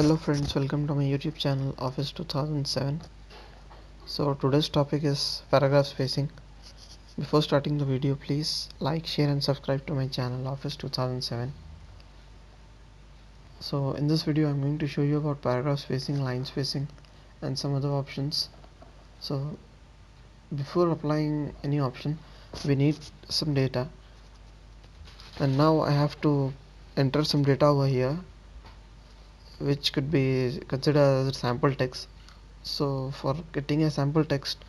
Hello friends, welcome to my YouTube channel Office 2007. So today's topic is paragraph spacing. Before starting the video, please like, share and subscribe to my channel Office 2007. So in this video I'm going to show you about paragraph spacing, line spacing and some other options. So before applying any option we need some data, and now I have to enter some data over here which could be considered as sample text. So for getting a sample text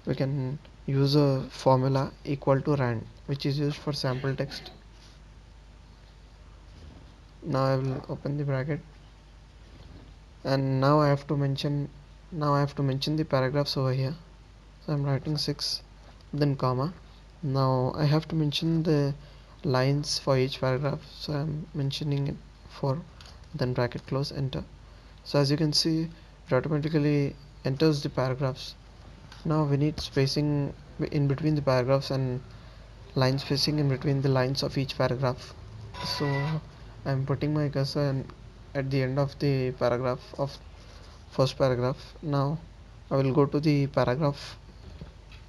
we can use a formula equal to rand, which is used for sample text. Now I will open the bracket, and now I have to mention the paragraphs over here. So I'm writing 6 then comma. Now I have to mention the lines for each paragraph, so I'm mentioning it 4 then bracket close, enter. So as you can see, it automatically enters the paragraphs. Now we need spacing in between the paragraphs and line spacing in between the lines of each paragraph. So I'm putting my cursor at the end of the paragraph of first paragraph. Now I will go to the paragraph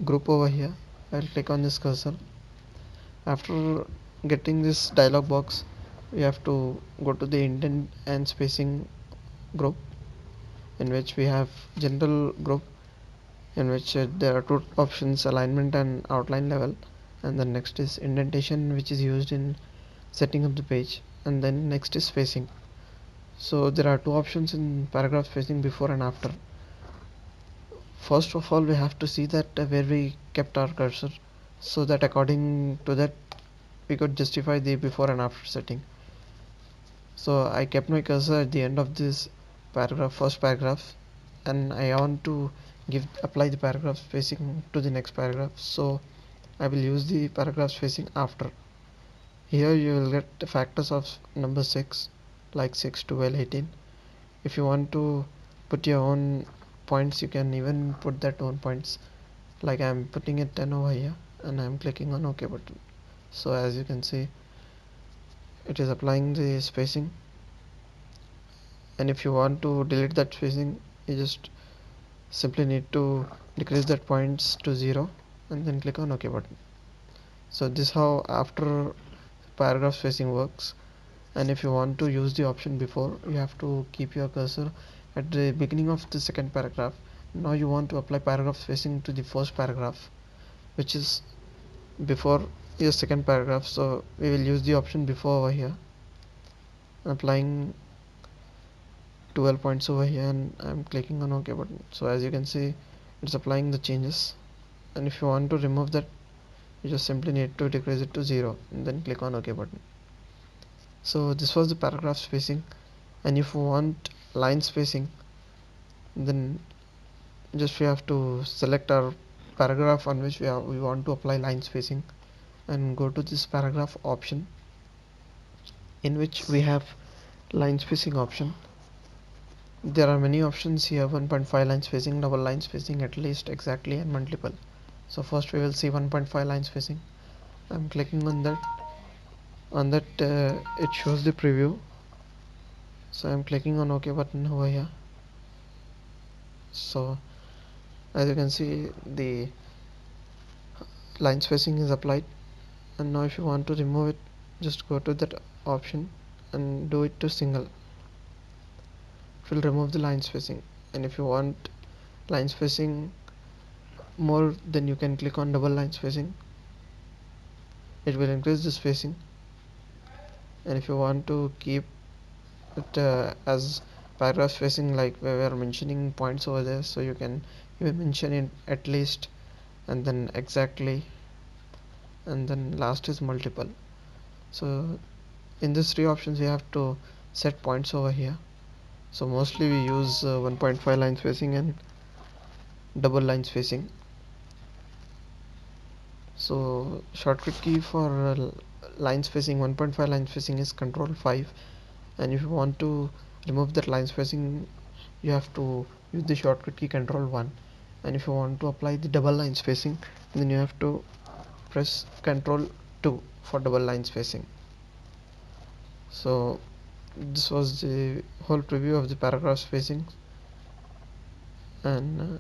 group over here. I'll click on this cursor. After getting this dialog box, we have to go to the indent and spacing group, in which we have general group, in which there are two options, alignment and outline level, and then next is indentation, which is used in setting up the page, and then next is spacing. So there are two options in paragraph spacing, before and after. First of all we have to see that where we kept our cursor, so that according to that we could justify the before and after setting. So I kept my cursor at the end of this paragraph, first paragraph, and I want to apply the paragraph spacing to the next paragraph, so I will use the paragraph spacing after. Here you will get the factors of number 6, like 6, 12, 18. If you want to put your own points, you can even put that own points, like I'm putting it 10 over here, and I'm clicking on OK button. So as you can see, it is applying the spacing, and if you want to delete that spacing, you just simply need to decrease that points to 0 and then click on OK button. So this how after paragraph spacing works. And if you want to use the option before, you have to keep your cursor at the beginning of the second paragraph. Now you want to apply paragraph spacing to the first paragraph, which is before your second paragraph, so we will use the option before over here, applying 12 points over here, and I'm clicking on OK button. So as you can see, it's applying the changes, and if you want to remove that, you just simply need to decrease it to 0 and then click on OK button. So this was the paragraph spacing. And if you want line spacing, then just we have to select our paragraph on which we want to apply line spacing, and go to this paragraph option, in which we have line spacing option. There are many options here: 1.5 line spacing, double line spacing, at least, exactly, and multiple. So first we will see 1.5 line spacing. I'm clicking on that. It shows the preview, so I'm clicking on OK button over here. So as you can see, the line spacing is applied, and now if you want to remove it, just go to that option and do it to single. It will remove the line spacing. And if you want line spacing more, then you can click on double line spacing. It will increase the spacing. And if you want to keep it as paragraph spacing, like we were mentioning points over there, so you can even mention it at least, and then exactly, and then last is multiple. So in these three options we have to set points over here. So mostly we use 1.5 line spacing and double line spacing. So shortcut key for line spacing, 1.5 line spacing, is Control 5, and if you want to remove that line spacing, you have to use the shortcut key Control 1. And if you want to apply the double line spacing, then you have to press Control 2 for double line spacing. So this was the whole preview of the paragraph spacing. And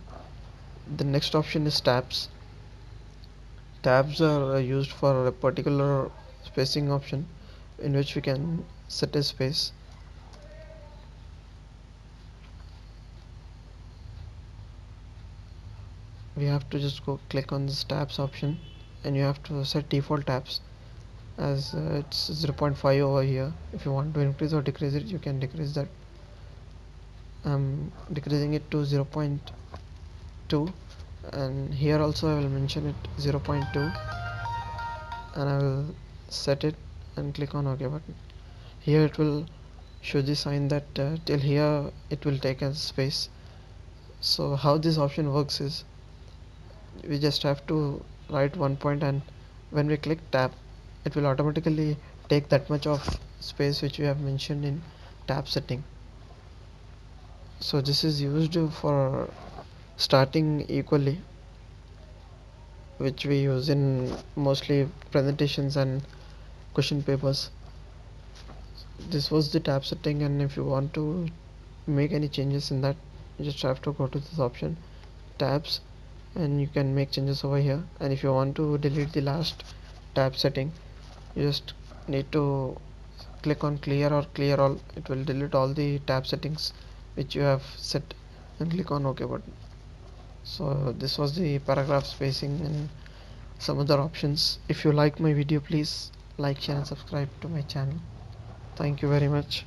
the next option is tabs. Tabs are used for a particular spacing option in which we can set a space. We have to just go click on this tabs option, and you have to set default tabs as it's 0.5 over here. If you want to increase or decrease it, you can decrease that. I'm decreasing it to 0.2, and here also I will mention it 0.2, and I will set it and click on OK button. Here it will show the sign that till here it will take as space. So how this option works is, we just have to write one point, and when we click tab, it will automatically take that much of space which we have mentioned in tab setting. So this is used for starting equally, which we use in mostly presentations and question papers. This was the tab setting, and if you want to make any changes in that, you just have to go to this option, tabs, and you can make changes over here. And if you want to delete the last tab setting, you just need to click on clear or clear all. It will delete all the tab settings which you have set, and click on OK button. So this was the paragraph spacing and some other options. If you like my video, please like, share and subscribe to my channel. Thank you very much.